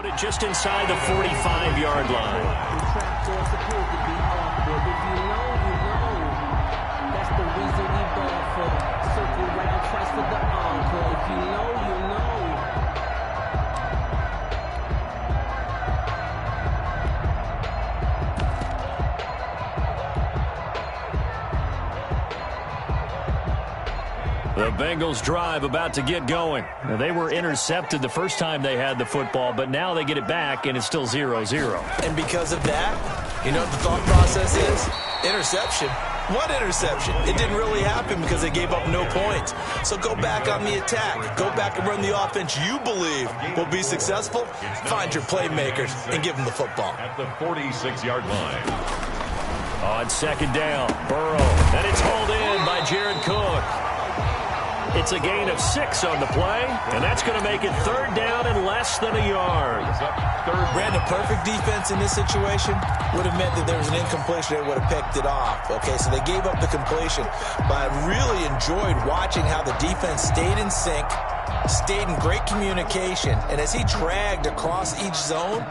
Put it just inside the 45-yard line. That's the reason we ball for. Circle round twice for the encore. If you know, you know. The Bengals drive about to get going. Now, they were intercepted the first time they had the football, but now they get it back, and it's still 0-0. And because of that, you know what the thought process is? Interception. What interception? It didn't really happen because they gave up no points. So go back on the attack. Go back and run the offense you believe will be successful. Find your playmakers and give them the football. At the 46-yard line. On second down, Burrow. And it's hauled in by Jared Cook. It's a gain of 6 on the play, and that's going to make it third down and less than a yard. Brandon, perfect defense in this situation would have meant that there was an incompletion that would have picked it off. Okay, so they gave up the completion, but I really enjoyed watching how the defense stayed in sync, stayed in great communication, and as he dragged across each zone,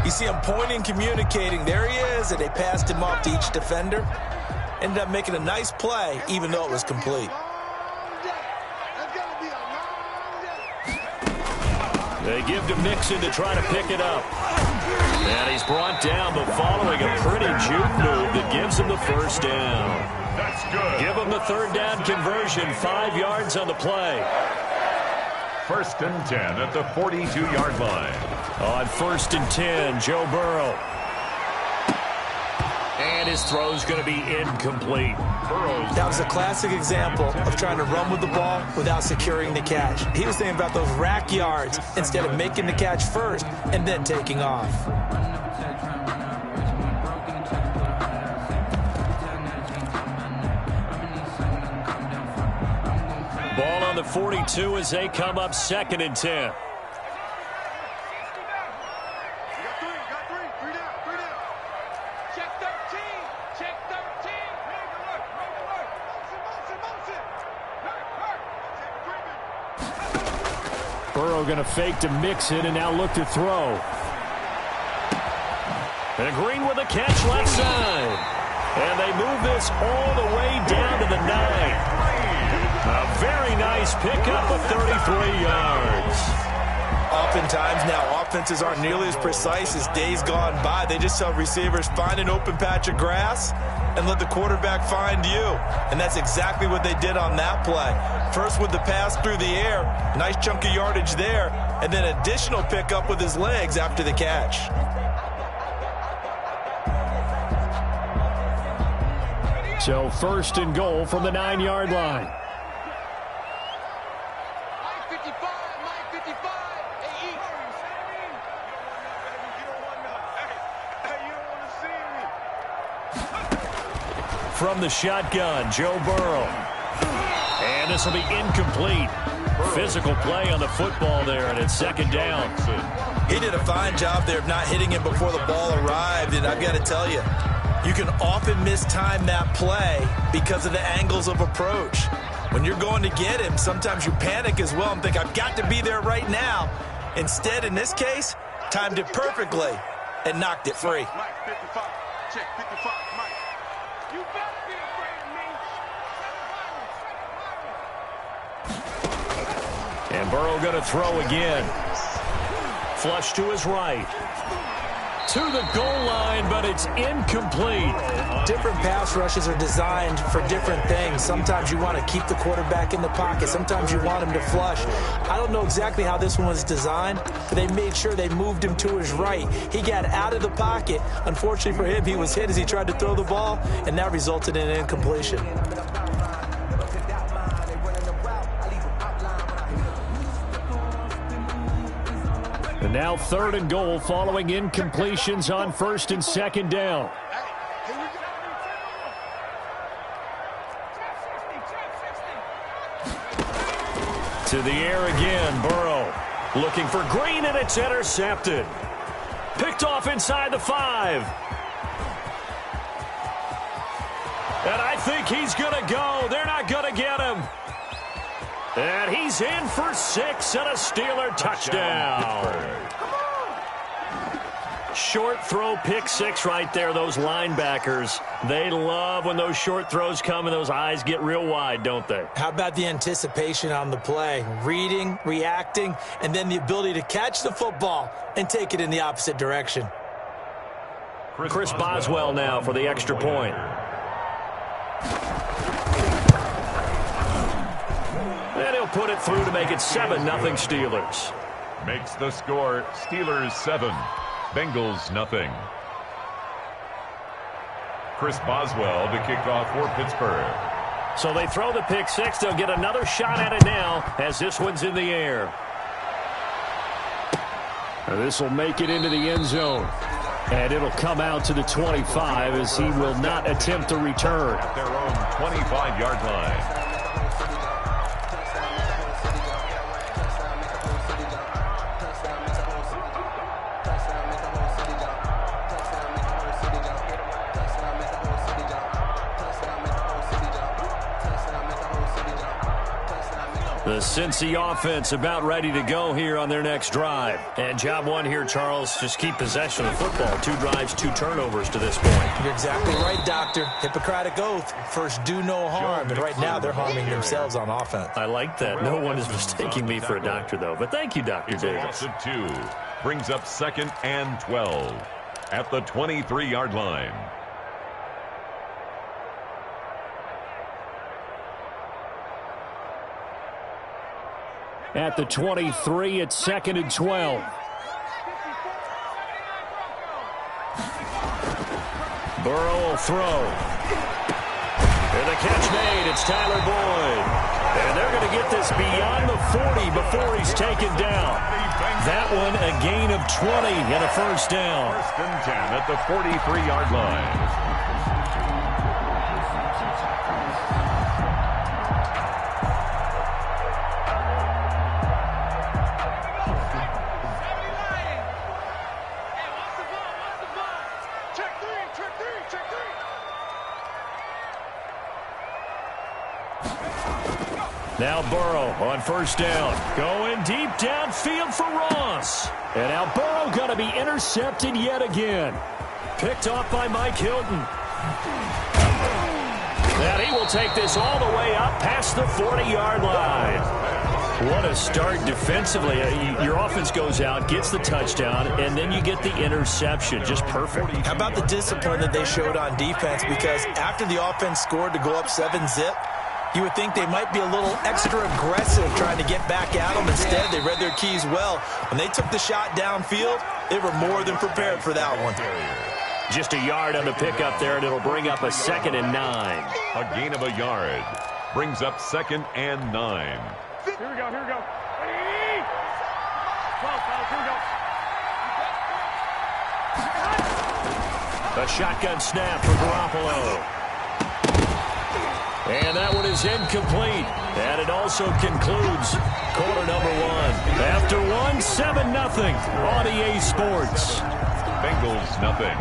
you see him pointing, communicating. There he is, and they passed him off to each defender. Ended up making a nice play, even though it was complete. They give to Mixon to try to pick it up. And he's brought down, but following a pretty juke move that gives him the first down. That's good. Give him the third down conversion, 5 yards on the play. 1st and 10 at the 42-yard line. On 1st and 10, Joe Burrow. And his throw's going to be incomplete. That was a classic example of trying to run with the ball without securing the catch. He was thinking about those rack yards instead of making the catch first and then taking off. Ball on the 42 as they come up 2nd and 10. Burrow going to fake to Mixon and now look to throw. And Green with a catch left side. And they move this all the way down to the 9. A very nice pickup of 33 yards. Oftentimes now offenses aren't nearly as precise as days gone by. They just tell receivers, find an open patch of grass and let the quarterback find you. And that's exactly what they did on that play. First with the pass through the air, nice chunk of yardage there, and then additional pickup with his legs after the catch. So 1st and goal from the 9-yard line. From the shotgun, Joe Burrow. And this will be incomplete. Physical play on the football there, and it's 2nd down. He did a fine job there of not hitting him before the ball arrived, and I've got to tell you, you can often mistime that play because of the angles of approach. When you're going to get him, sometimes you panic as well and think, I've got to be there right now. Instead, in this case, timed it perfectly and knocked it free. Mike, 55. Check, 55, Mike. You better be afraid of me. And Burrow going to throw again. Flush to his right. To the goal line, but it's incomplete. Different pass rushes are designed for different things. Sometimes you want to keep the quarterback in the pocket. Sometimes you want him to flush. I don't know exactly how this one was designed, but they made sure they moved him to his right. He got out of the pocket. Unfortunately for him, he was hit as he tried to throw the ball, and that resulted in an incompletion. And now 3rd and goal following incompletions on 1st and 2nd down. To the air again, Burrow. Looking for Green, and it's intercepted. Picked off inside the 5. And I think he's going to go. They're not going to get him. And he's in for 6 and a Steeler touchdown. Short throw pick six right there, those linebackers. They love when those short throws come and those eyes get real wide, don't they? How about the anticipation on the play? Reading, reacting, and then the ability to catch the football and take it in the opposite direction. Chris Boswell now for the extra point. And he'll put it through to make it 7-0 Steelers. Makes the score Steelers 7, Bengals 0. Chris Boswell to kick off for Pittsburgh. So they throw the pick six. They'll get another shot at it now as this one's in the air. This will make it into the end zone. And it'll come out to the 25 as he will not attempt to return. At their own 25-yard line. The Cincy offense about ready to go here on their next drive. And job one here, Charles, just keep possession of the football. 2 drives, 2 turnovers to this point. You're exactly right, Doctor. Hippocratic oath. First, do no harm. And right now, they're harming themselves on offense. I like that. No one is mistaking me for a doctor, though. But thank you, Dr. Davis. Of 2 brings up 2nd and 12 at the 23-yard line. At the 23, it's 2nd and 12. Burrow will throw. And the catch made. It's Tyler Boyd. And they're going to get this beyond the 40 before he's taken down. That one a gain of 20 and a first down. 1st and 10 at the 43-yard line. Now Burrow on first down. Going deep downfield for Ross. And now Burrow going to be intercepted yet again. Picked off by Mike Hilton. And he will take this all the way up past the 40-yard line. What a start defensively. Your offense goes out, gets the touchdown, and then you get the interception. Just perfect. How about the discipline that they showed on defense? Because after the offense scored to go up 7-zip, you would think they might be a little extra aggressive trying to get back at them. Instead, they read their keys well. When they took the shot downfield, they were more than prepared for that one. Just a yard on the pickup there, and it'll bring up a 2nd and 9. A gain of a yard brings up 2nd and 9. Here we go, here we go. Ready? Come on, fellas, here we go. A shotgun snap for Garoppolo. And that one is incomplete. And it also concludes quarter number 1. After 1, 7-0 on EA Sports. Bengals 0.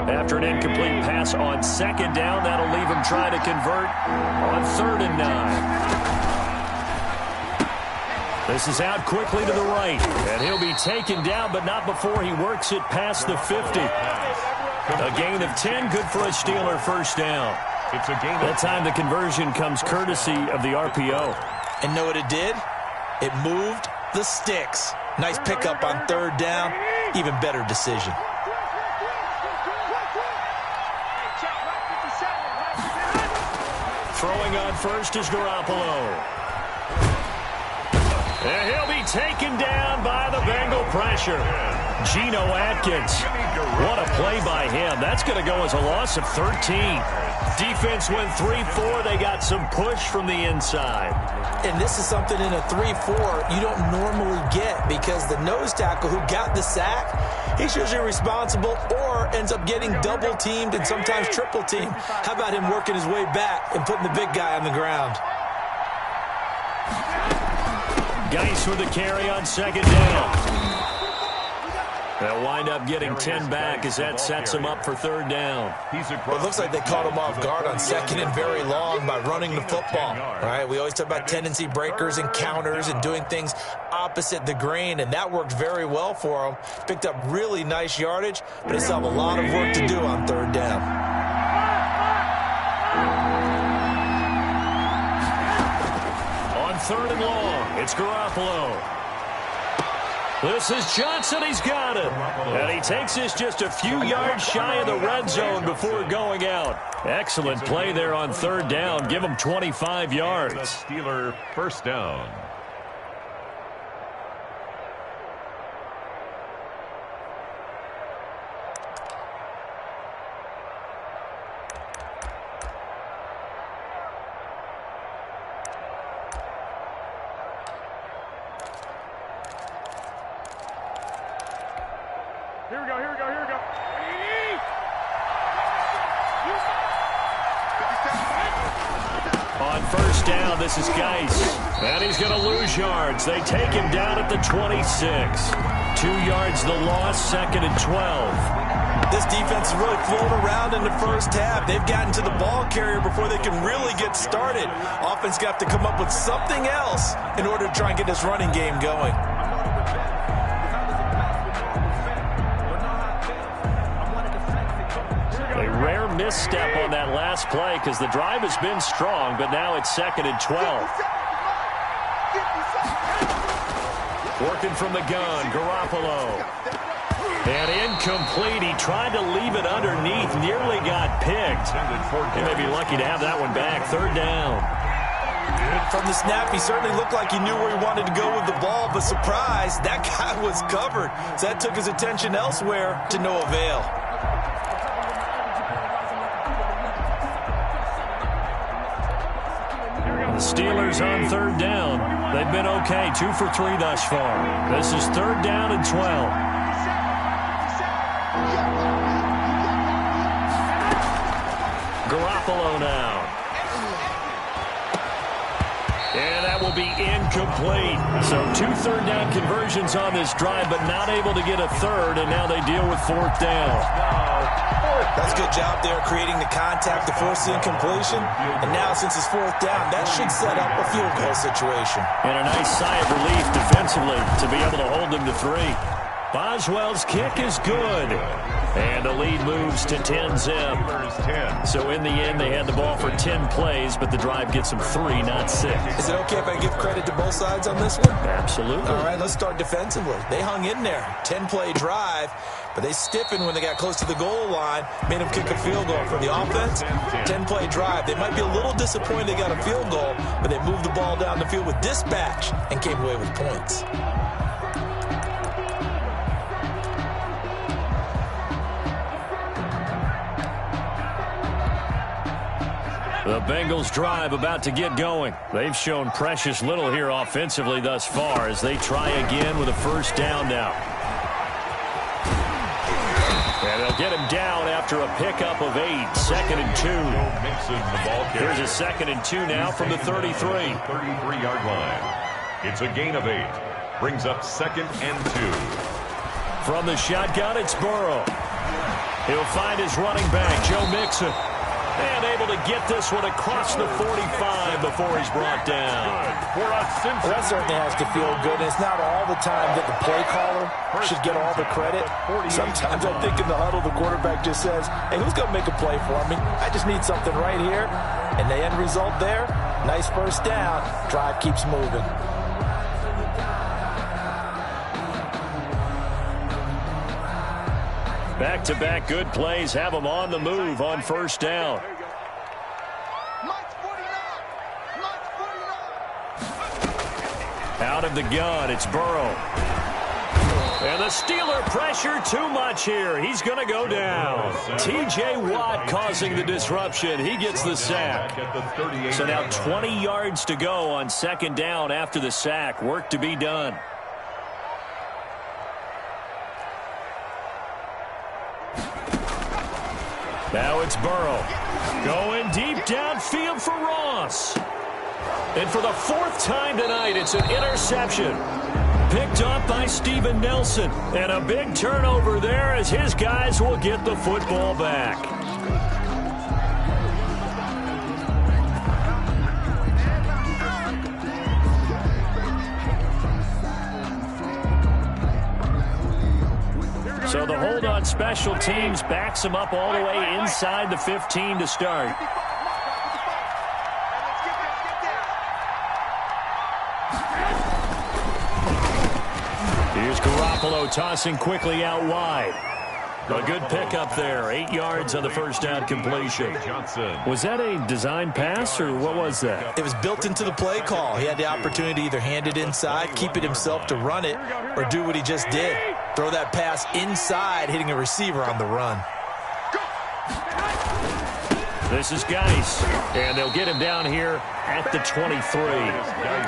After an incomplete pass on 2nd down, that'll leave him trying to convert on 3rd and 9. This is out quickly to the right, and he'll be taken down, but not before he works it past the 50. A gain of 10, good for a Steeler first down. It's a gain. That time the conversion comes courtesy of the RPO. And know what it did? It moved the sticks. Nice pickup on 3rd down. Even better decision. Throwing on first is Garoppolo. And he'll be taken down by the Bengal pressure. Geno Atkins. What a play by him. That's going to go as a loss of 13. Defense went 3-4. They got some push from the inside. And this is something in a 3-4 you don't normally get because the nose tackle who got the sack, he's usually responsible or ends up getting double-teamed and sometimes triple-teamed. How about him working his way back and putting the big guy on the ground? Geis with the carry on 2nd down. They'll wind up getting 10 back as that sets them up for third down. Well, it looks like they caught him off guard on second and very long by running the football. Right? We always talk about tendency breakers and counters and doing things opposite the grain, and that worked very well for them. Picked up really nice yardage, but they still have a lot of work to do on third down. On third and long, it's Garoppolo. This is Johnson. He's got it. And he takes this just a few yards shy of the red zone before going out. Excellent play there on third down. Give him 25 yards. The Steeler first down. Here we go. On first down, this is Geis. And he's going to lose yards. They take him down at the 26. 2 yards the loss, second and 12. This defense is really flown around in the first half. They've gotten to the ball carrier before they can really get started. Offense got to come up with something else in order to try and get this running game going. A rare misstep on that last play because the drive has been strong, but now it's second and 12. Working from the gun, Garoppolo. And incomplete. He tried to leave it underneath, nearly got picked. He may be lucky to have that one back. Third down. From the snap, he certainly looked like he knew where he wanted to go with the ball, but surprise, that guy was covered. So that took his attention elsewhere to no avail. Steelers on third down. They've been okay, 2 for 3 thus far. This is third down and 12. Garoppolo now. And that will be incomplete. So 2 third down conversions on this drive, but not able to get a third, and now they deal with fourth down. That's a good job there creating the contact to force the incompletion. And now since it's fourth down, that should set up a field goal situation. And a nice sigh of relief defensively to be able to hold them to 3. Boswell's kick is good. And the lead moves to 10-zip. So in the end, they had the ball for 10 plays, but the drive gets them 3, not 6. Is it okay if I give credit to both sides on this one? Absolutely. All right, let's start defensively. They hung in there. 10-play drive, but they stiffened when they got close to the goal line, made them kick a field goal. For the offense, 10-play drive. They might be a little disappointed they got a field goal, but they moved the ball down the field with dispatch and came away with points. The Bengals drive about to get going. They've shown precious little here offensively thus far as they try again with a first down now. And they'll get him down after a pickup of 8. Second and 2. Here's a second and 2 now from the 33. 33-yard line. It's a gain of 8. Brings up second and 2. From the shotgun, it's Burrow. He'll find his running back, Joe Mixon. And able to get this one across the 45 before he's brought down. Well, that certainly has to feel good. And it's not all the time that the play caller should get all the credit. Sometimes I think in the huddle, the quarterback just says, hey, who's going to make a play for me? I just need something right here. And the end result there, nice first down. Drive keeps moving. Back-to-back good plays have them on the move on first down. Out of the gun, it's Burrow. And the Steeler pressure too much here. He's going to go down. T.J. Watt causing the disruption. He gets the sack. So now 20 yards to go on second down after the sack. Work to be done. Now it's Burrow. Going deep downfield for Ross. And for the 4th time tonight, it's an interception. picked up by Steven Nelson. And a big turnover there as his guys will get the football back. So the hold on special teams backs him up all the way inside the 15 to start. Here's Garoppolo tossing quickly out wide. A good pickup there. 8 yards on the first down completion. Was that a design pass, or what was that? It was built into the play call. He had the opportunity to either hand it inside, keep it himself to run it, or do what he just did. Throw that pass inside, hitting a receiver on the run. This is Geis, and they'll get him down here at the 23.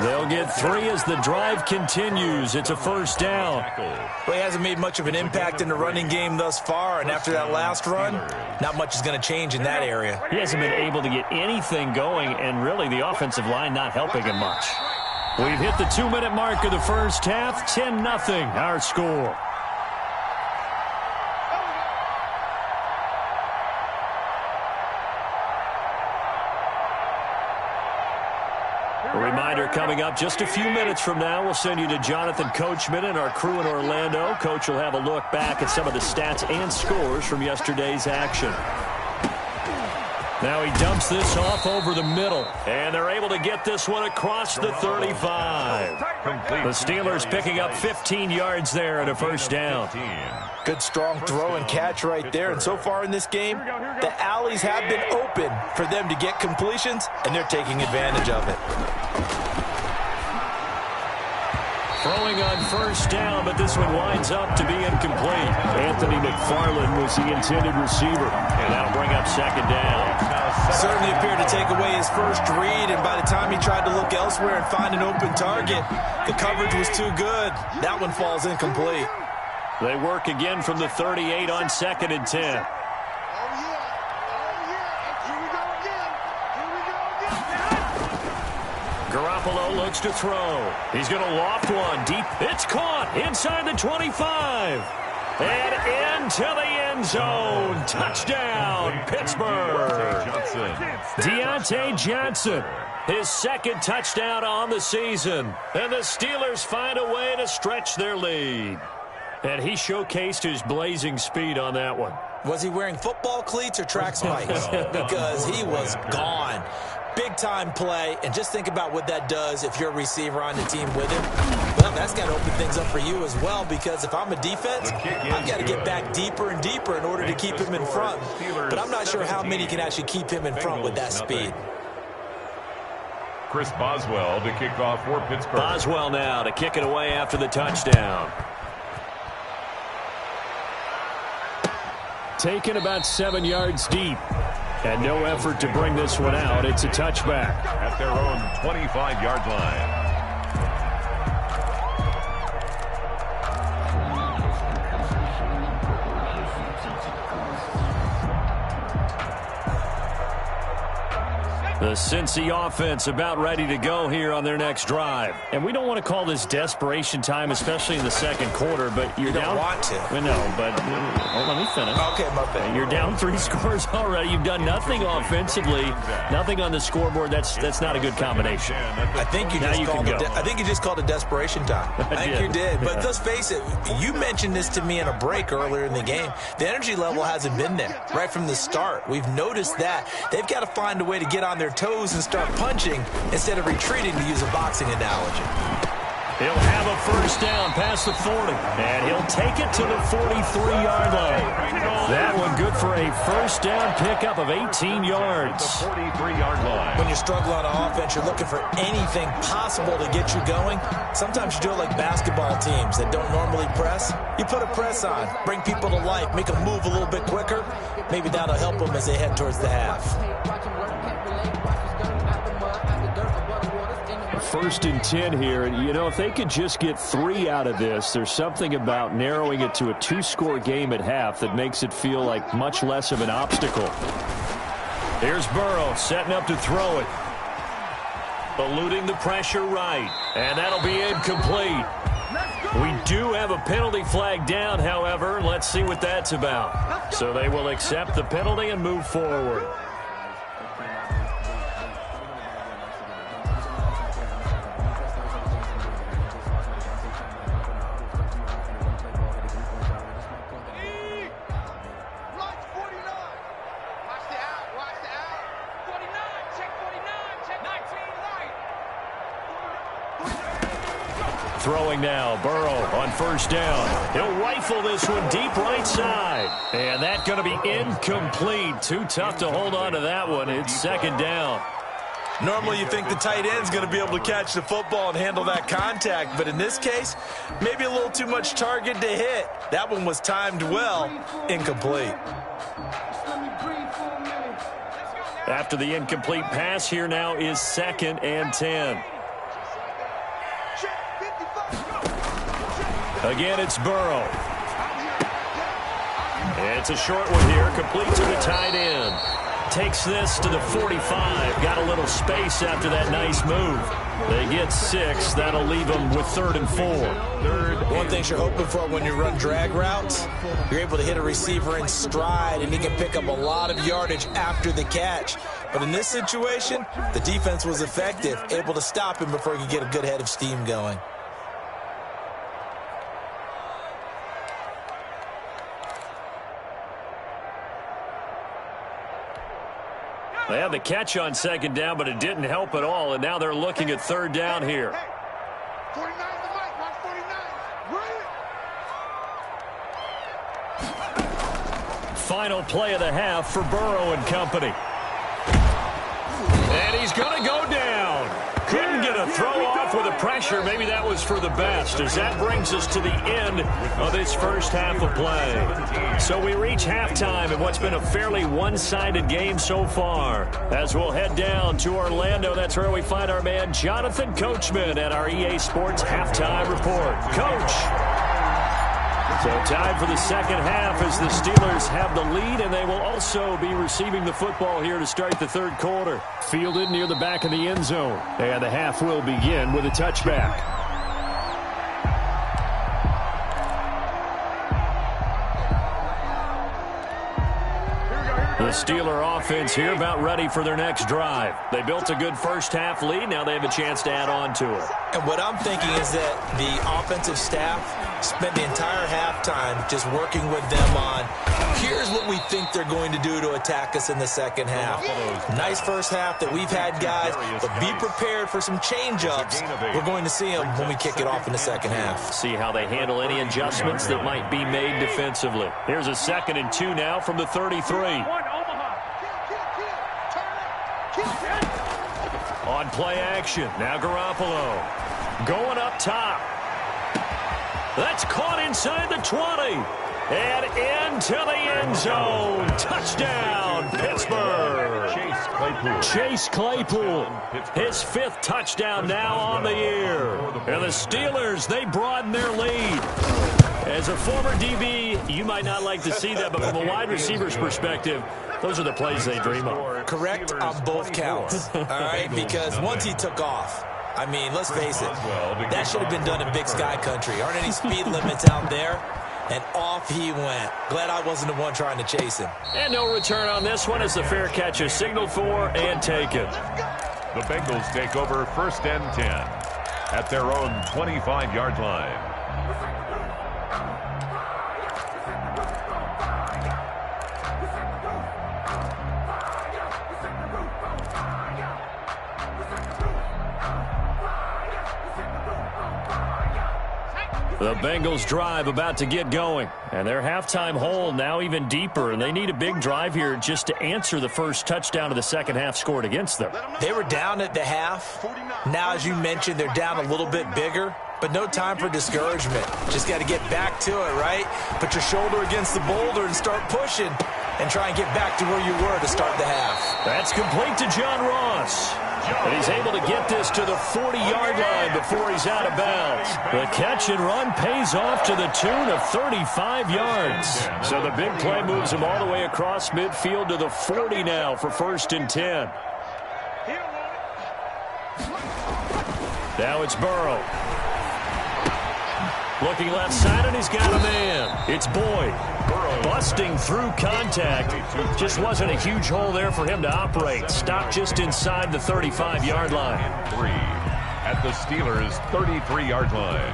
They'll get 3 as the drive continues. It's a first down. Well, he hasn't made much of an impact in the running game thus far, and after that last run, not much is going to change in that area. He hasn't been able to get anything going, and really the offensive line not helping him much. We've hit the 2-minute mark of the first half. 10-0 our score. A reminder coming up just a few minutes from now, we'll send you to Jonathan Coachman and our crew in Orlando. Coach will have a look back at some of the stats and scores from yesterday's action. Now he dumps this off over the middle, and they're able to get this one across the 35. The Steelers picking up 15 yards there and a first down. Good strong throw and catch right there, and so far in this game, the alleys have been open for them to get completions, and they're taking advantage of it. Throwing on first down, but this one winds up to be incomplete. Anthony McFarland was the intended receiver, and that'll bring up second down. Certainly appeared to take away his first read, and by the time he tried to look elsewhere and find an open target, the coverage was too good. That one falls incomplete. They work again from the 38 on 2nd and 10. Garoppolo looks to throw. He's going to loft one deep. It's caught inside the 25. And into the end zone. Touchdown, Pittsburgh. Deontay Johnson, his second touchdown on the season. And the Steelers find a way to stretch their lead. And he showcased his blazing speed on that one. Was he wearing football cleats or track spikes? Because he was gone. Big-time play, and just think about what that does if you're a receiver on the team with him. Well, that's got to open things up for you as well, because if I'm a defense, I've got to get back deeper and deeper in order to keep him in front. But I'm not sure how many can actually keep him in front with that speed. Chris Boswell to kick off for Pittsburgh. Boswell now to kick it away after the touchdown. Taken about 7 yards deep. And no effort to bring this one out. It's a touchback. At their own 25-yard line. The Cincy offense about ready to go here on their next drive. And we don't want to call this desperation time, especially in the second quarter, but you're down. You don't want to. We know, but let me finish. Okay, my bad. You're down 3 scores already. You've done nothing offensively, nothing on the scoreboard. That's not a good combination. I think you just called it desperation time. I think you did. But let's face it, you mentioned this to me in a break earlier in the game. The energy level hasn't been there right from the start. We've noticed that. They've got to find a way to get on their toes and start punching instead of retreating, to use a boxing analogy. He'll have a first down past the 40, and he'll take it to the 43-yard line. That one good for a first down pickup of 18 yards. The 43-yard line. When you're struggling on offense, you're looking for anything possible to get you going. Sometimes you do it like basketball teams that don't normally press. You put a press on, bring people to life, make them move a little bit quicker. Maybe that'll help them as they head towards the half. 1st and 10 here, and you know, if they could just get 3 out of this, there's something about narrowing it to a 2-score game at half that makes it feel like much less of an obstacle. Here's Burrow setting up to throw it. Eluding the pressure right, and that'll be incomplete. We do have a penalty flag down, however. Let's see what that's about. So they will accept the penalty and move forward. Throwing now, Burrow on first down. He'll rifle this one deep right side. And that's going to be incomplete. Too tough to hold on to that one. It's second down. Normally you think the tight end's going to be able to catch the football and handle that contact, but in this case, maybe a little too much target to hit. That one was timed well, incomplete. After the incomplete pass, here now is 2nd and 10. Again, it's Burrow. It's a short one here, complete to the tight end. Takes this to the 45. Got a little space after that nice move. They get 6. That'll leave them with 3rd and 4. One thing you're hoping for when you run drag routes, you're able to hit a receiver in stride, and he can pick up a lot of yardage after the catch. But in this situation, the defense was effective, able to stop him before he could get a good head of steam going. They had the catch on 2nd down, but it didn't help at all, and now they're looking at 3rd down here. 49 the mic, watch 49. Final play of the half for Burrow and company. And he's going to go down. Couldn't get a throw off with the pressure. Maybe that was for the best, as that brings us to the end of this first half of play. So we reach halftime in what's been a fairly one-sided game so far. As we'll head down to Orlando, that's where we find our man Jonathan Coachman at our EA Sports Halftime Report. Coach! So time for the second half as the Steelers have the lead, and they will also be receiving the football here to start the third quarter. Fielded near the back of the end zone. And the half will begin with a touchback. The Steeler offense here about ready for their next drive. They built a good first half lead. Now they have a chance to add on to it. And what I'm thinking is that the offensive staff spent the entire halftime just working with them on, here's what we think they're going to do to attack us in the second half. Nice first half that we've had, guys, but be prepared for some change-ups. We're going to see them when we kick it off in the second half. See how they handle any adjustments that might be made defensively. Here's a 2nd and 2 now from the 33. On play action, now Garoppolo going up top. That's caught inside the 20. And into the end zone. Touchdown, Pittsburgh. Chase Claypool. His 5th touchdown now on the year. And the Steelers, they broaden their lead. As a former DB, you might not like to see that, but from a wide receiver's perspective, those are the plays they dream of. Correct on both counts, all right, because once he took off, I mean, let's face it, that should have been done in Big Sky Country. Aren't any speed limits out there? And off he went. Glad I wasn't the one trying to chase him. And no return on this one as the fair catch is signaled for and taken. The Bengals take over 1st and 10 at their own 25-yard line. The Bengals drive about to get going. And their halftime hole now even deeper. And they need a big drive here just to answer the first touchdown of the second half scored against them. They were down at the half. Now, as you mentioned, they're down a little bit bigger. But no time for discouragement. Just got to get back to it, right? Put your shoulder against the boulder and start pushing. And try and get back to where you were to start the half. That's complete to John Ross. And he's able to get this to the 40-yard line before he's out of bounds. The catch and run pays off to the tune of 35 yards. So the big play moves him all the way across midfield to the 40 now for 1st and 10. Now it's Burrow. Looking left side, and he's got a man. It's Boyd. Busting through contact. Just wasn't a huge hole there for him to operate. Stopped just inside the 35-yard line. 3 at the Steelers' 33-yard line.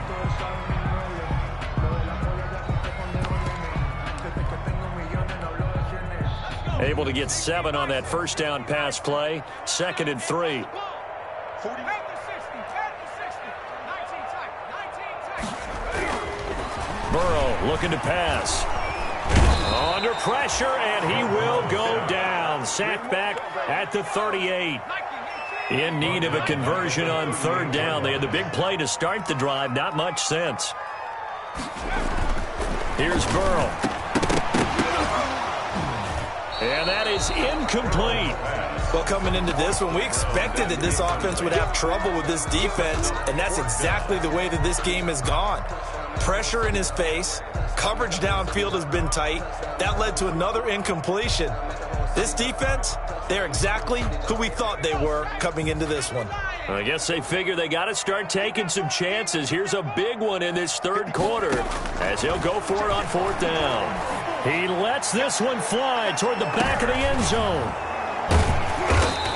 Able to get 7 on that first down pass play. 2nd and 3. Burrow looking to pass. Under pressure, and he will go down. Sacked back at the 38. In need of a conversion on 3rd down. They had the big play to start the drive. Not much sense. Here's Burrow. And that is incomplete. Well, coming into this one, we expected that this offense would have trouble with this defense, and that's exactly the way that this game has gone. Pressure in his face. Coverage downfield has been tight. That led to another incompletion. This defense, they're exactly who we thought they were coming into this one. I guess they figure they got to start taking some chances. Here's a big one in this 3rd quarter as he'll go for it on 4th down. He lets this one fly toward the back of the end zone.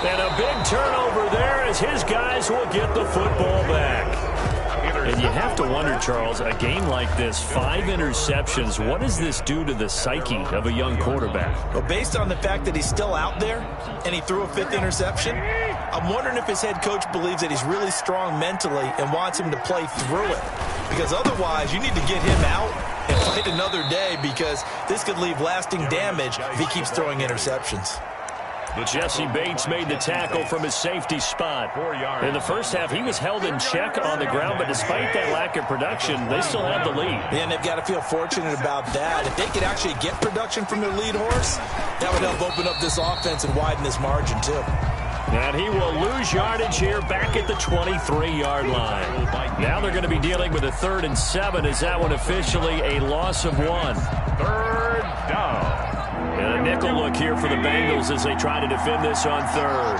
And a big turnover there as his guys will get the football back. And you have to wonder, Charles, a game like this, 5 interceptions, what does this do to the psyche of a young quarterback? Well, based on the fact that he's still out there and he threw a 5th interception, I'm wondering if his head coach believes that he's really strong mentally and wants him to play through it. Because otherwise, you need to get him out and fight another day, because this could leave lasting damage if he keeps throwing interceptions. Jesse Bates made the tackle from his safety spot. In the first half, he was held in check on the ground, but despite that lack of production, they still have the lead. And they've got to feel fortunate about that. If they could actually get production from their lead horse, that would help open up this offense and widen this margin, too. And he will lose yardage here back at the 23-yard line. Now they're going to be dealing with a 3rd and 7. Is that one officially a loss of 1? 3rd down. And a nickel look here for the Bengals as they try to defend this on 3rd.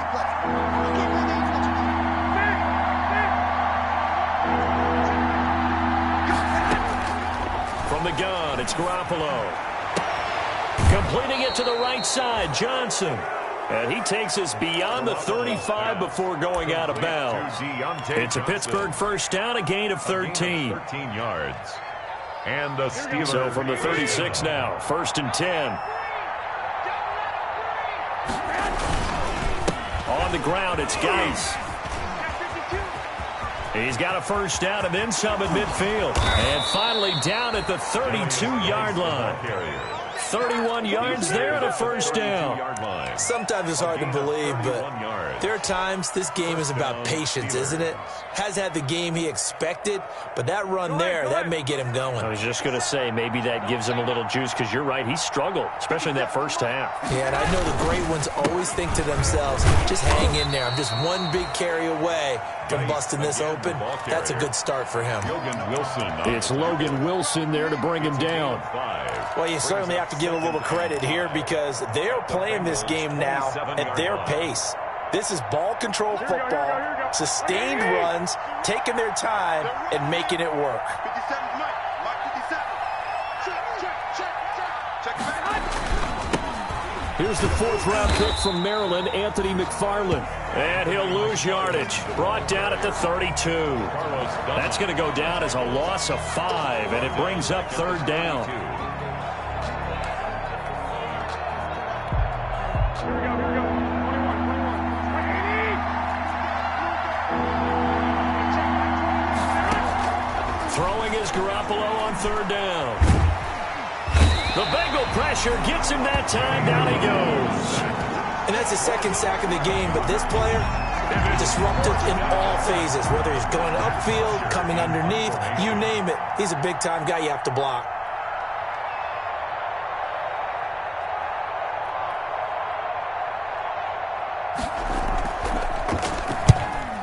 From the gun, it's Garoppolo. Completing it to the right side, Johnson. And he takes us beyond the 35 before going out of bounds. It's a Pittsburgh 1st down, a gain of 13. 13 yards. And the Steelers. So from the 36 now, 1st and 10. On the ground, it's Geis. He's got a 1st down and then some at midfield. And finally down at the 32-yard line. 31 yards there and a 1st down. Sometimes it's hard to believe, but there are times this game is about patience, isn't it? Has had the game he expected, but that run there, that may get him going. I was just going to say, maybe that gives him a little juice, because you're right, he struggled, especially in that 1st half. Yeah, and I know the great ones always think to themselves, just hang in there. I'm just one big carry away from busting this open. That's a good start for him. It's Logan Wilson there to bring him down. Well, you certainly have to give a little credit here, because they're playing this game now at their pace. This is ball control football, sustained runs, taking their time, and making it work. 57 Mike. Mike 57. Check back. Here's the 4th-round pick from Maryland, Anthony McFarland. And he'll lose yardage. Brought down at the 32. That's going to go down as a loss of 5, and it brings up 3rd down. Throwing is Garoppolo on 3rd down. The Bengal pressure gets him that time. Down he goes. And that's his 2nd sack of the game, but this player, disruptive in all phases, whether he's going upfield, coming underneath, you name it. He's a big-time guy you have to block.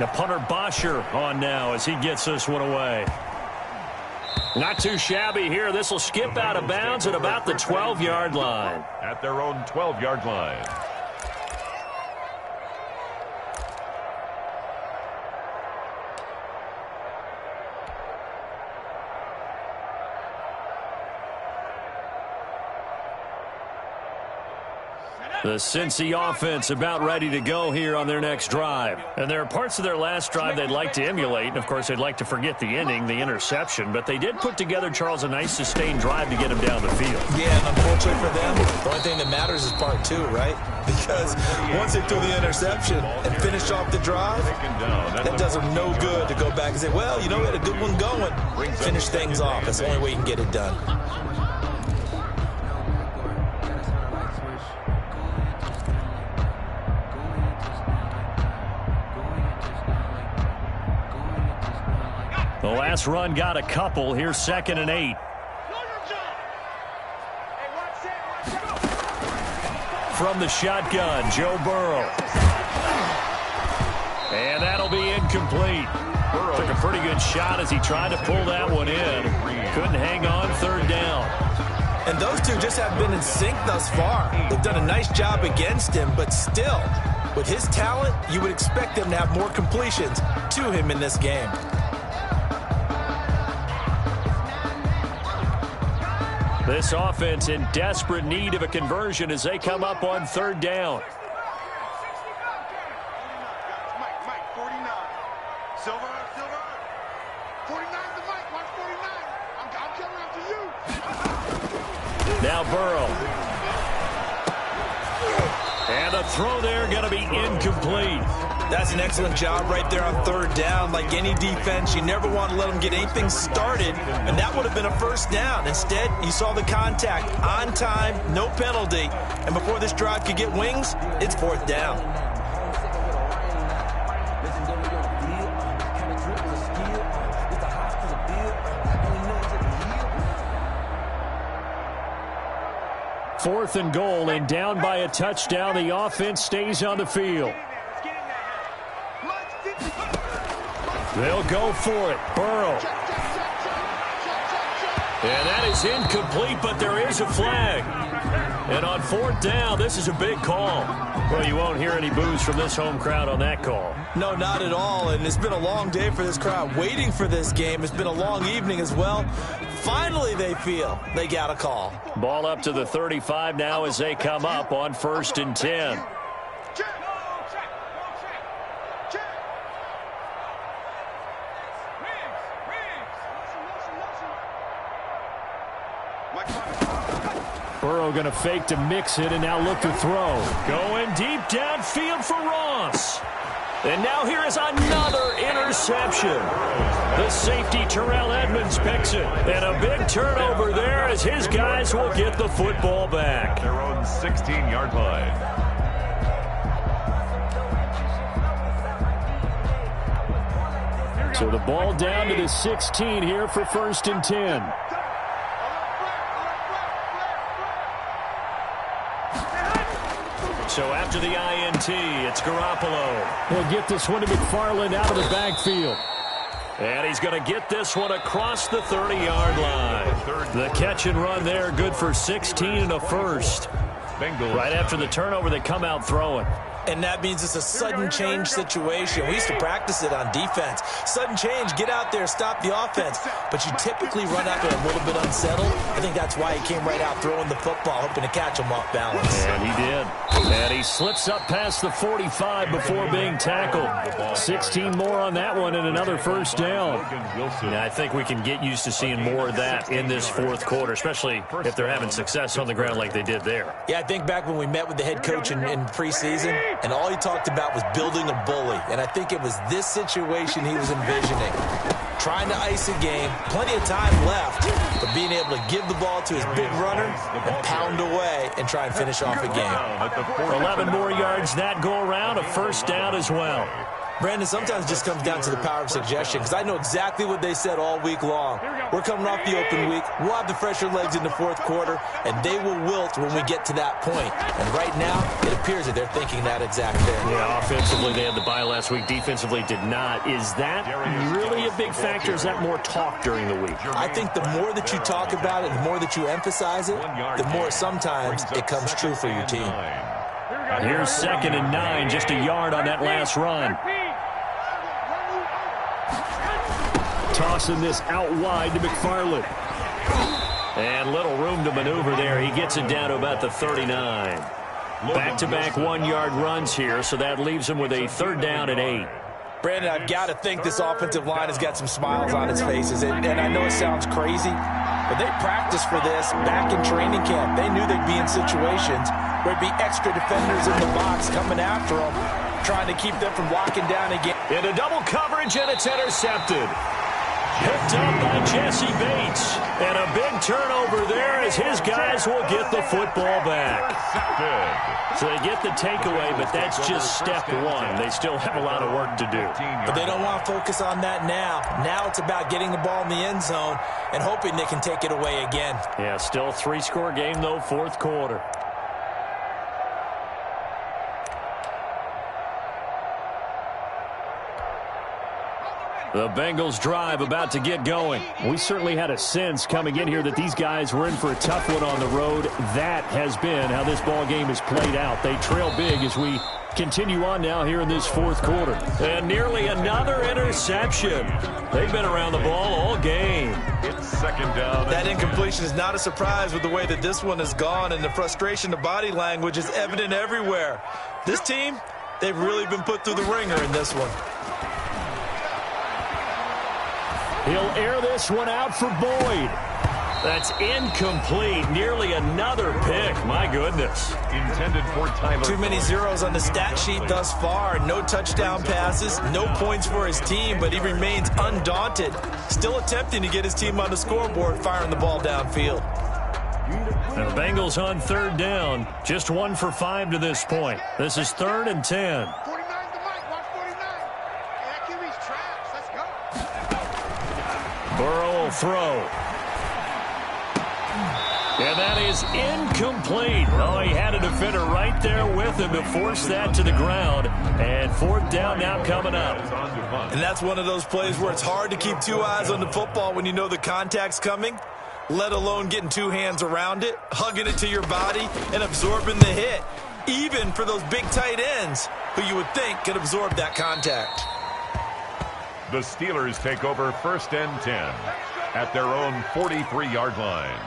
The punter Bosher on now as he gets this one away. Not too shabby here. This will skip out of bounds at about the 12-yard line. At their own 12-yard line. The Cincy offense about ready to go here on their next drive. And there are parts of their last drive they'd like to emulate. And, of course, they'd like to forget the ending, the interception. But they did put together, Charles, a nice sustained drive to get him down the field. Yeah, and unfortunately for them, the only thing that matters is part two, right? Because once they threw the interception and finished off the drive, that does them no good to go back and say, well, you know, we had a good one going. Finish things off. That's the only way you can get it done. The last run got a couple. Here's 2nd and 8. From the shotgun, Joe Burrow. And that'll be incomplete. Took a pretty good shot as he tried to pull that one in. Couldn't hang on 3rd down. And those two just have been in sync thus far. They've done a nice job against him, but still, with his talent, you would expect them to have more completions to him in this game. This offense in desperate need of a conversion as they come up on 3rd down. Mike, 49. Silver. 49 to Mike. Watch 49. I'm coming after you. Now Burrow. And the throw there going to be incomplete. That's an excellent job right there on 3rd down. Like any defense, you never want to let them get anything started, and that would have been a 1st down. Instead, you saw the contact on time, no penalty, and before this drive could get wings, it's 4th down. Fourth and goal, and down by a touchdown. The offense stays on the field. They'll go for it. Burrow. And that is incomplete, but there is a flag. And on 4th down, this is a big call. Well, you won't hear any boos from this home crowd on that call. No, not at all. And it's been a long day for this crowd waiting for this game. It's been a long evening as well. Finally, they feel they got a call. Ball up to the 35 now as they come up on 1st and 10. Burrow going to fake to mix it and now look to throw. Going deep downfield for Ross. And now here is another interception. The safety Terrell Edmonds picks it. And a big turnover there as his guys will get the football back. Their own 16-yard line. So the ball down to the 16 here for 1st and 10. So after the INT, it's Garoppolo. He'll get this one to McFarland out of the backfield. And he's going to get this one across the 30-yard line. The catch and run there, good for 16 and a 1st. Right after the turnover, they come out throwing. And that means it's a sudden change situation. We used to practice it on defense. Sudden change, get out there, stop the offense. But you typically run out there a little bit unsettled. I think that's why he came right out throwing the football, hoping to catch him off balance. And he did. And he slips up past the 45 before being tackled. 16 more on that one and another 1st down. Now, I think we can get used to seeing more of that in this 4th quarter, especially if they're having success on the ground like they did there. Yeah, I think back when we met with the head coach in preseason, and all he talked about was building a bully. And I think it was this situation he was envisioning. Trying to ice a game, plenty of time left, but being able to give the ball to his big runner and pound away and try and finish off a game. 11 more yards that go around, a 1st down as well. Brandon, sometimes it just comes down to the power of suggestion, because I know exactly what they said all week long. We're coming off the open week. We'll have the fresher legs in the 4th quarter, and they will wilt when we get to that point. And right now, it appears that they're thinking that exact thing. Yeah, offensively, they had the bye last week. Defensively, did not. Is that really a big factor? Is that more talk during the week? I think the more that you talk about it, the more that you emphasize it, the more sometimes it comes true for your team. Here's 2nd and 9, just a yard on that last run. Tossing this out wide to McFarland. And little room to maneuver there. He gets it down to about the 39. Back-to-back one-yard runs here, so that leaves him with a 3rd down and 8. Brandon, I've got to think this offensive line has got some smiles on its faces. And I know it sounds crazy, but they practiced for this back in training camp. They knew they'd be in situations where there'd be extra defenders in the box coming after them, trying to keep them from locking down again. Into double coverage, and it's intercepted. Picked up by Jesse Bates. And a big turnover there as his guys will get the football back. So they get the takeaway, but that's just step one. They still have a lot of work to do. But they don't want to focus on that now. Now it's about getting the ball in the end zone and hoping they can take it away again. Yeah, still 3-score game, though, 4th quarter. The Bengals drive about to get going. We certainly had a sense coming in here that these guys were in for a tough one on the road. That has been how this ball game has played out. They trail big as we continue on now here in this 4th quarter. And nearly another interception. They've been around the ball all game. It's 2nd down. That incompletion is not a surprise with the way that this one has gone, and the frustration of body language is evident everywhere. This team, they've really been put through the ringer in this one. He'll air this one out for Boyd. That's incomplete. Nearly another pick. My goodness. Intended for Tyler. Too many zeros on the stat sheet thus far. No touchdown passes, no points for his team, but he remains undaunted. Still attempting to get his team on the scoreboard, firing the ball downfield. The Bengals on 3rd down. Just 1 for 5 to this point. This is 3rd and 10. 49 to Mike. Watch 49. That QB's trash. Let's go. Burrow will throw. And that is incomplete. Oh, he had a defender right there with him to force that to the ground. And 4th down now coming up. And that's one of those plays where it's hard to keep 2 eyes on the football when you know the contact's coming, let alone getting 2 hands around it, hugging it to your body, and absorbing the hit, even for those big tight ends who you would think could absorb that contact. The Steelers take over 1st and 10 at their own 43-yard line.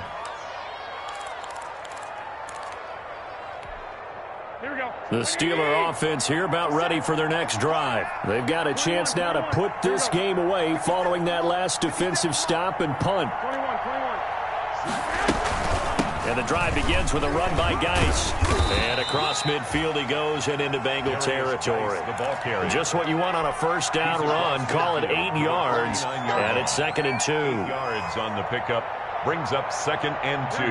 The Steeler offense here about ready for their next drive. They've got a chance now to put this game away following that last defensive stop and punt. And the drive begins with a run by Geis. And across midfield he goes and into Bengal territory. Just what you want on a 1st down run. Call it 8 yards. And it's 2nd and 2. Yards on the pickup brings up 2nd and 2.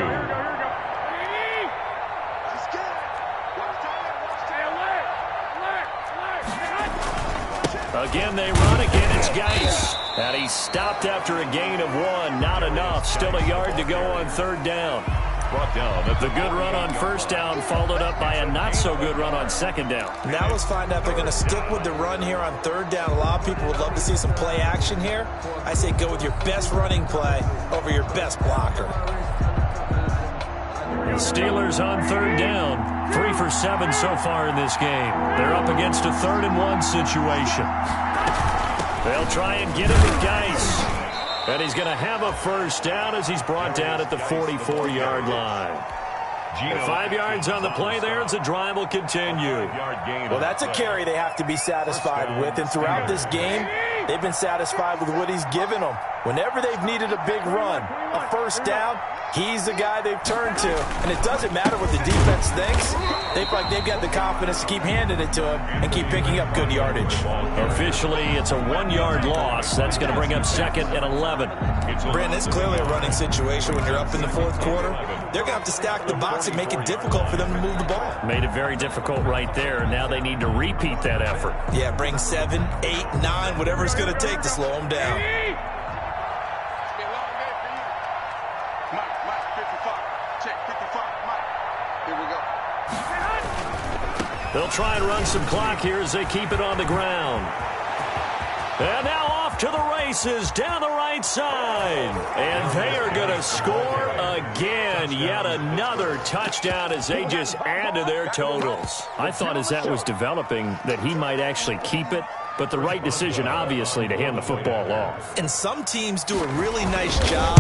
Again, they run. Again, it's Geis. And he's stopped after a gain of 1. Not enough. Still a yard to go on 3rd down. Brought down. The good run on 1st down followed up by a not-so-good run on 2nd down. Now let's find out if they're going to stick with the run here on 3rd down. A lot of people would love to see some play action here. I say go with your best running play over your best blocker. The Steelers on 3rd down. 3 for 7 so far in this game. They're up against a 3rd and 1 situation. They'll try and get him with Geis. And he's going to have a 1st down as he's brought down at the 44-yard line. And 5 yards on the play there as the drive will continue. Well, that's a carry they have to be satisfied with. And throughout this game, they've been satisfied with what he's given them. Whenever they've needed a big run, a 1st down, he's the guy they've turned to. And it doesn't matter what the defense thinks. They feel like they've got the confidence to keep handing it to him and keep picking up good yardage. Officially, it's a 1-yard loss. That's going to bring up 2nd and 11. Brandon, it's clearly a running situation when you're up in the 4th quarter. They're going to have to stack the box and make it difficult for them to move the ball. Made it very difficult right there. Now they need to repeat that effort. Yeah, bring 7, 8, 9, whatever it's going to take to slow them down. They'll try and run some clock here as they keep it on the ground. And now off to the races down the right side. And they are going to score again. Yet another touchdown as they just add to their totals. I thought as that was developing that he might actually keep it. But the right decision, obviously, to hand the football off. And some teams do a really nice job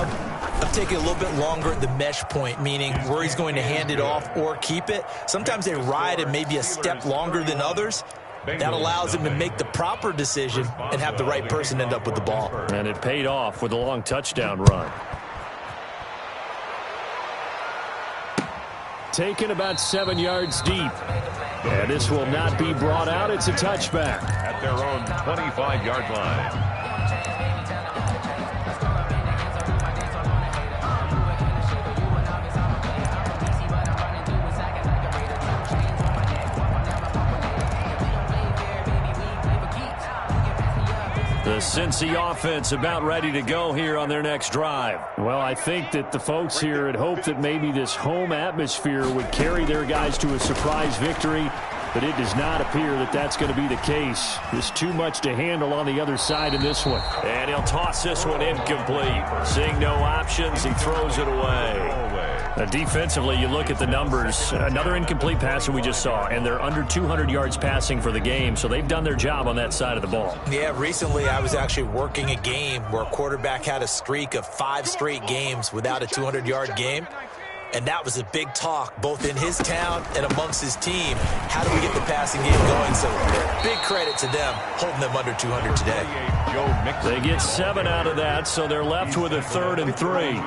I'm taking a little bit longer at the mesh point, meaning where he's going to hand it off or keep it. Sometimes they ride it maybe a step longer than others. That allows him to make the proper decision and have the right person end up with the ball. And it paid off with a long touchdown run. Taken about 7 yards deep. And this will not be brought out. It's a touchback. At their own 25-yard line. The Cincy offense about ready to go here on their next drive. Well, I think that the folks here had hoped that maybe this home atmosphere would carry their guys to a surprise victory, but it does not appear that that's going to be the case. There's too much to handle on the other side in this one. And he'll toss this one incomplete. Seeing no options, he throws it away. Defensively, you look at the numbers. Another incomplete pass that we just saw, and they're under 200 yards passing for the game, so they've done their job on that side of the ball. Yeah, recently I was actually working a game where a quarterback had a streak of 5 straight games without a 200-yard game. And that was a big talk, both in his town and amongst his team. How do we get the passing game going? So big credit to them, holding them under 200 today. They get 7 out of that, so they're left with a 3rd and 3.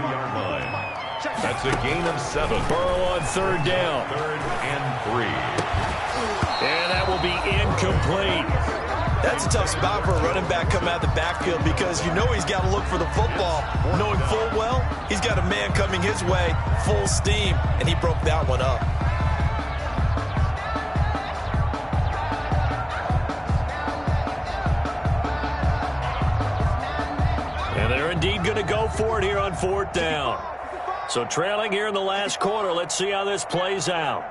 That's a gain of 7. Burrow on 3rd down. 3rd and 3. And that will be incomplete. That's a tough spot for a running back coming out of the backfield because you know he's got to look for the football, knowing full well he's got a man coming his way, full steam, and he broke that one up. And they're indeed going to go for it here on 4th down. So trailing here in the last quarter, let's see how this plays out.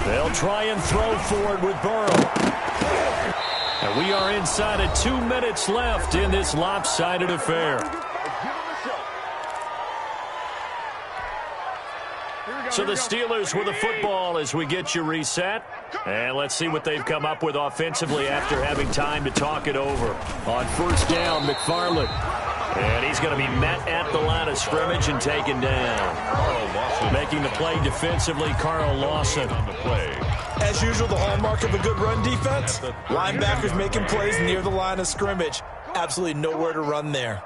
They'll try and throw forward with Burrow. And we are inside of 2 minutes left in this lopsided affair. So the Steelers with the football as we get you reset. And let's see what they've come up with offensively after having time to talk it over. On 1st down, McFarland. And he's going to be met at the line of scrimmage and taken down. Making the play defensively, Carl Lawson on the play. As usual, the hallmark of a good run defense, linebackers making plays near the line of scrimmage. Absolutely nowhere to run there.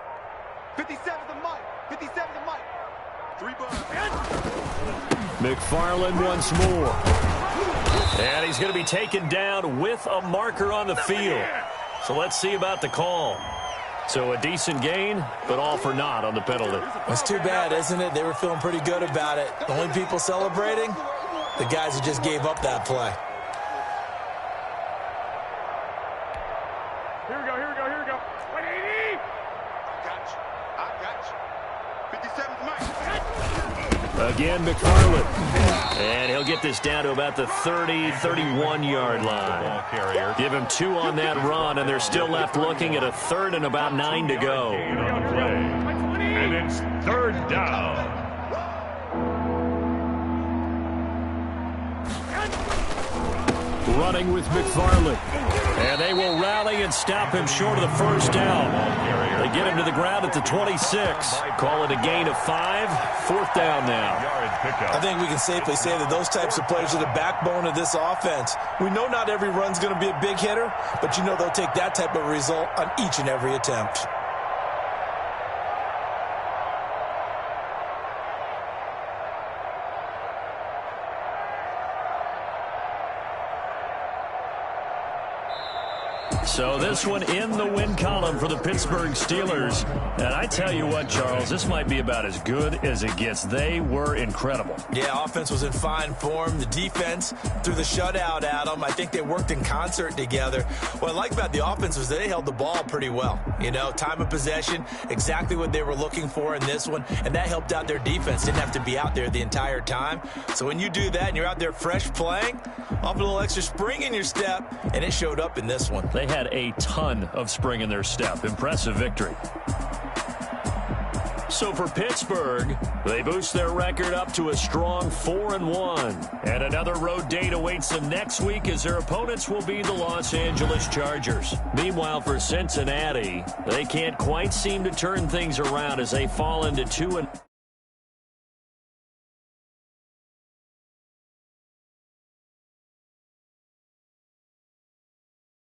57 the mic. 57 the mic. 3 bucks. McFarland once more. And he's going to be taken down with a marker on the field. So let's see about the call. So a decent gain, but all for naught on the penalty. That's too bad, isn't it? They were feeling pretty good about it. The only people celebrating, the guys who just gave up that play. Here we go, here we go, here we go. 180! I got you. 57's mic. Again, McFarland. And he'll get this down to about the 30, 31-yard line. Give him 2 on that run, and they're still left looking at a 3rd and about 9 to go. And it's 3rd down. Running with McFarland. And they will rally and stop him short of the 1st down. They get him to the ground at the 26. Call it a gain of 5. 4th down now. I think we can safely say that those types of players are the backbone of this offense. We know not every run's going to be a big hitter, but you know they'll take that type of result on each and every attempt. So this one in the win column for the Pittsburgh Steelers. And I tell you what, Charles, this might be about as good as it gets. They were incredible. Yeah, offense was in fine form. The defense threw the shutout at them. I think they worked in concert together. What I like about the offense was they held the ball pretty well. You know, time of possession, exactly what they were looking for in this one. And that helped out their defense. Didn't have to be out there the entire time. So when you do that and you're out there fresh playing, off a little extra spring in your step, and it showed up in this one. They had a ton of spring in their step. Impressive victory. So for Pittsburgh, they boost their record up to a strong 4-1. And another road date awaits them next week as their opponents will be the Los Angeles Chargers. Meanwhile, for Cincinnati, they can't quite seem to turn things around as they fall into 2-.